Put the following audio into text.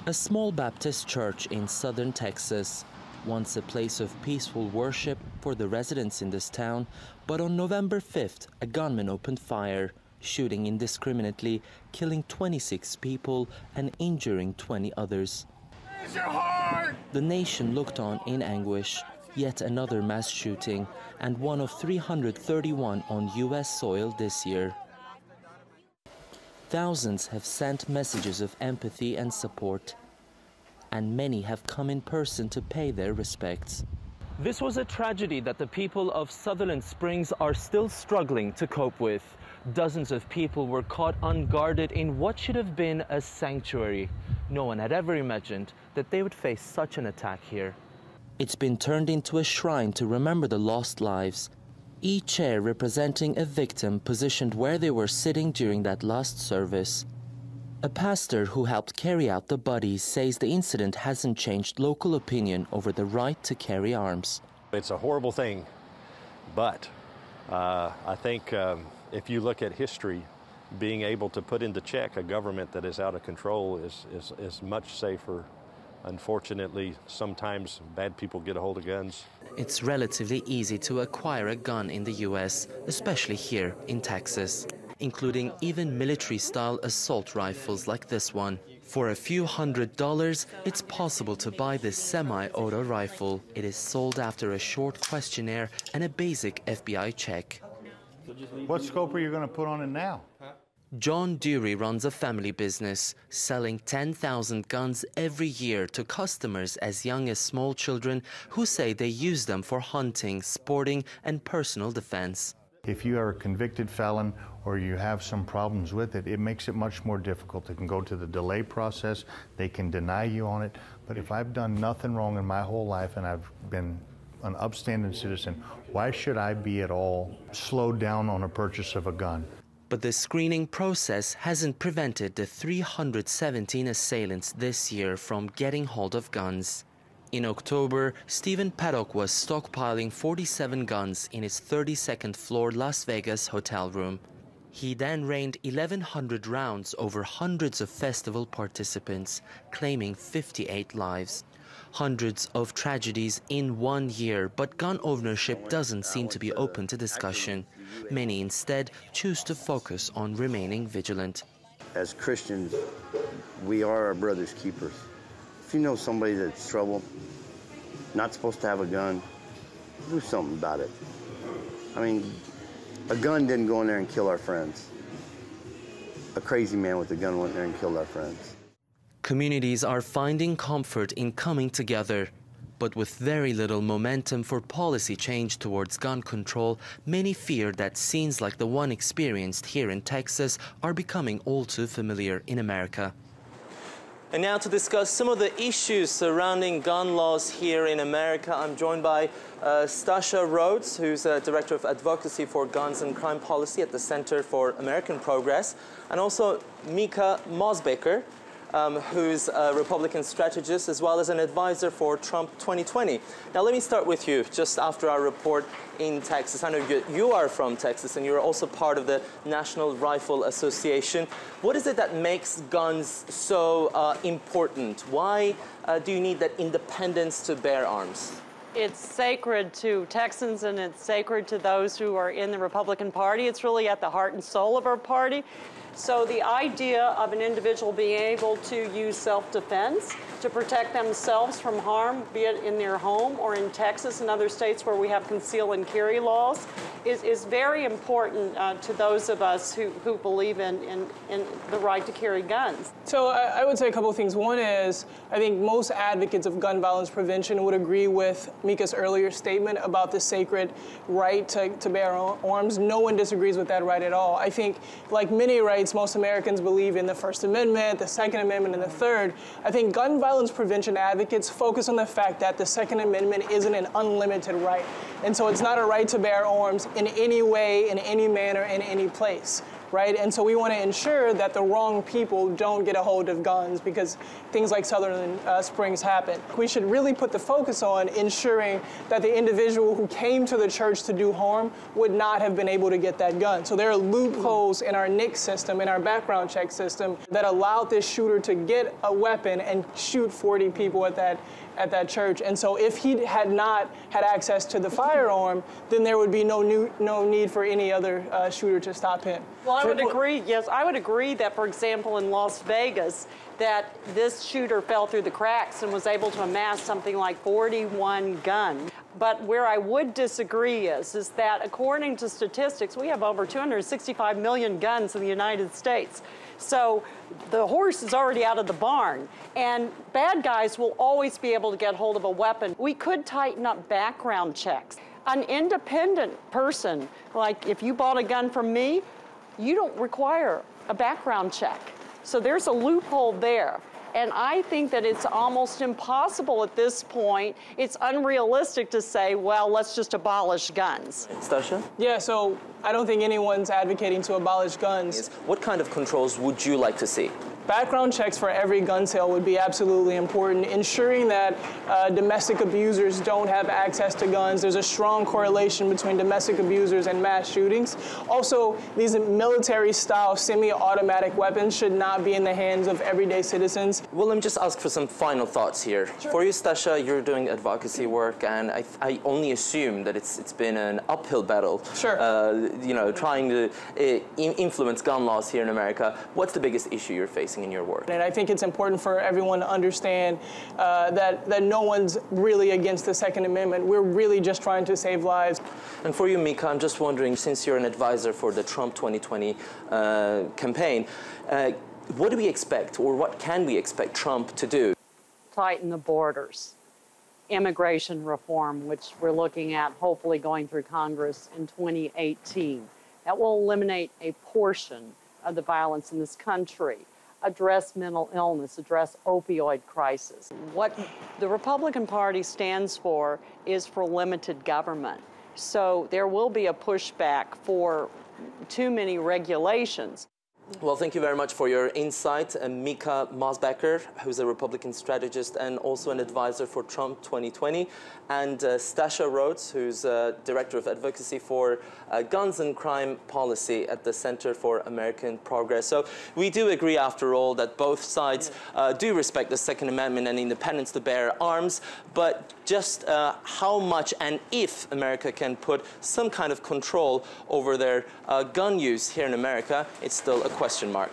A small Baptist church in southern Texas, once a place of peaceful worship for the residents in this town, but on November 5th, a gunman opened fire, shooting indiscriminately, killing 26 people and injuring 20 others. Raise your heart! The nation looked on in anguish. Yet another mass shooting, and one of 331 on U.S. soil this year. Thousands have sent messages of empathy and support, and many have come in person to pay their respects. This was a tragedy that the people of Sutherland Springs are still struggling to cope with. Dozens of people were caught unguarded in what should have been a sanctuary. No one had ever imagined that they would face such an attack here. It's been turned into a shrine to remember the lost lives, each chair representing a victim positioned where they were sitting during that last service. A pastor who helped carry out the bodies says the incident hasn't changed local opinion over the right to carry arms. It's a horrible thing, but I think if you look at history, being able to put into check a government that is out of control is much safer. Unfortunately, sometimes bad people get a hold of guns. It's relatively easy to acquire a gun in the U.S., especially here in Texas, including even military-style assault rifles like this one. For a few $100s, it's possible to buy this semi-auto rifle. It is sold after a short questionnaire and a basic FBI check. What scope are you going to put on it now? John Dury runs a family business, selling 10,000 guns every year to customers as young as small children who say they use them for hunting, sporting, and personal defense. If you are a convicted felon or you have some problems with it, it makes it much more difficult. It can go to the delay process, they can deny you on it. But if I've done nothing wrong in my whole life and I've been an upstanding citizen, why should I be at all slowed down on a purchase of a gun? But the screening process hasn't prevented the 317 assailants this year from getting hold of guns. In October, Stephen Paddock was stockpiling 47 guns in his 32nd floor Las Vegas hotel room. He then rained 1,100 rounds over hundreds of festival participants, claiming 58 lives. Hundreds of tragedies in 1 year, but gun ownership doesn't seem to be open to discussion. Many instead choose to focus on remaining vigilant. As Christians, we are our brother's keepers. If you know somebody that's trouble, not supposed to have a gun, do something about it. I mean, a gun didn't go in there and kill our friends. A crazy man with a gun went in there and killed our friends. Communities are finding comfort in coming together. But with very little momentum for policy change towards gun control, many fear that scenes like the one experienced here in Texas are becoming all too familiar in America. And now to discuss some of the issues surrounding gun laws here in America, I'm joined by Stasha Rhodes, who's Director of Advocacy for Guns and Crime Policy at the Center for American Progress, and also Mika Mosbaker, who's a Republican strategist as well as an advisor for Trump 2020. Now let me start with you, just after our report in Texas. I know you are from Texas and you're also part of the National Rifle Association. What is it that makes guns so important? Why do you need that independence to bear arms? It's sacred to Texans and it's sacred to those who are in the Republican Party. It's really at the heart and soul of our party. So the idea of an individual being able to use self-defense to protect themselves from harm, be it in their home or in Texas and other states where we have conceal and carry laws, is very important to those of us who believe in the right to carry guns. So I would say a couple of things. One is, I think most advocates of gun violence prevention would agree with Mika's earlier statement about the sacred right to bear arms. No one disagrees with that right at all. I think, like many rights, most Americans believe in the First Amendment, the Second Amendment, and the Third. I think gun violence prevention advocates focus on the fact that the Second Amendment isn't an unlimited right. And so it's not a right to bear arms in any way, in any manner, in any place. right? And so we want to ensure that the wrong people don't get a hold of guns because things like Sutherland Springs happen. We should really put the focus on ensuring that the individual who came to the church to do harm would not have been able to get that gun. So there are loopholes in our NICS system, in our background check system, that allowed this shooter to get a weapon and shoot 40 people at that church. And so if he had not had access to the firearm, then there would be no need for any other shooter to stop him. Well, I would agree, yes, I would agree that, for example, in Las Vegas, that this shooter fell through the cracks and was able to amass something like 41 guns. But where I would disagree is that according to statistics, we have over 265 million guns in the United States. So the horse is already out of the barn, and bad guys will always be able to get hold of a weapon. We could tighten up background checks. An independent person, like if you bought a gun from me, you don't require a background check. So there's a loophole there. And I think that it's almost impossible at this point. It's unrealistic to say, well, let's just abolish guns. Stasha? Yeah, so I don't think anyone's advocating to abolish guns. What kind of controls would you like to see? Background checks for every gun sale would be absolutely important, ensuring that domestic abusers don't have access to guns. There's a strong correlation between domestic abusers and mass shootings. Also, these military-style semi-automatic weapons should not be in the hands of everyday citizens. Well, let me just ask for some final thoughts here. Sure. For you, Stasha, you're doing advocacy work, and I only assume that it's been an uphill battle. Sure. Trying to influence gun laws here in America. What's the biggest issue you're facing in your work? And I think it's important for everyone to understand that no one's really against the Second Amendment. We're really just trying to save lives. And for you, Mika, I'm just wondering, since you're an advisor for the Trump 2020 campaign, what do we expect, or what can we expect Trump to do? Tighten the borders. Immigration reform, which we're looking at hopefully going through Congress in 2018. That will eliminate a portion of the violence in this country. Address mental illness, address opioid crisis. What the Republican Party stands for is for limited government. So there will be a pushback for too many regulations. Well, thank you very much for your insight. Mika Mosbacher, who's a Republican strategist and also an advisor for Trump 2020, and Stasha Rhodes, who's Director of Advocacy for Guns and Crime Policy at the Center for American Progress. So we do agree, after all, that both sides do respect the Second Amendment and independence to bear arms, but just how much and if America can put some kind of control over their gun use here in America, it's still a question mark.